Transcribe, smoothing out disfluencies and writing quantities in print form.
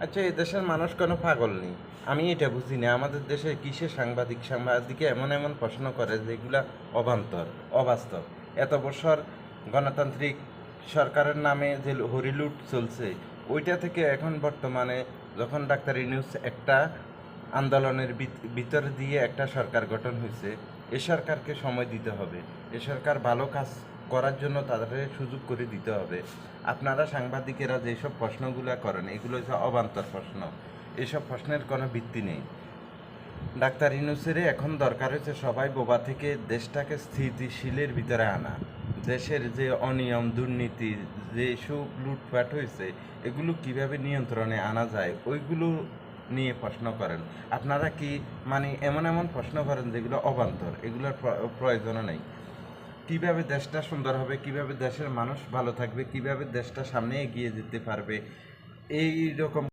আচ্ছা, এই দেশের মানুষ কোনো পাগল নেই, আমি এটা বুঝি না। আমাদের দেশে কিসে সাংবাদিকে এমন এমন প্রশ্ন করে যেগুলা অবান্তর, অবাস্তব। এত বছর গণতান্ত্রিক সরকারের নামে যে হরিলুট চলছে, ওইটা থেকে এখন বর্তমানে যখন ডাক্তার ইউনূস একটা আন্দোলনের ভিতর দিয়ে একটা সরকার গঠন হয়েছে, এ সরকারকে সময় দিতে হবে। এ সরকার ভালো কাজ করার জন্য তাদের সুযোগ করে দিতে হবে। আপনারা সাংবাদিকেরা যেসব প্রশ্নগুলো করেন, এগুলো হচ্ছে অবান্তর প্রশ্ন। এসব প্রশ্নের কোনো ভিত্তি নেই। ডাক্তার ইউনূসের এখন দরকার হচ্ছে সবাই বোবা থেকে দেশটাকে স্থিতিশীলের ভিতরে আনা। দেশের যে অনিয়ম, দুর্নীতি, যেসব লুটপাট হয়েছে, এগুলো কিভাবে নিয়ন্ত্রণে আনা যায় ওইগুলো নিয়ে প্রশ্ন করেন। আপনারা কি মানে এমন এমন প্রশ্ন করেন যেগুলো অবান্তর, এগুলোর প্রয়োজনও নেই। কিভাবে দেশটা সুন্দর হবে, কিভাবে দেশের মানুষ ভালো থাকবে, কিভাবে দেশটা সামনে এগিয়ে যেতে পারবে, এই রকম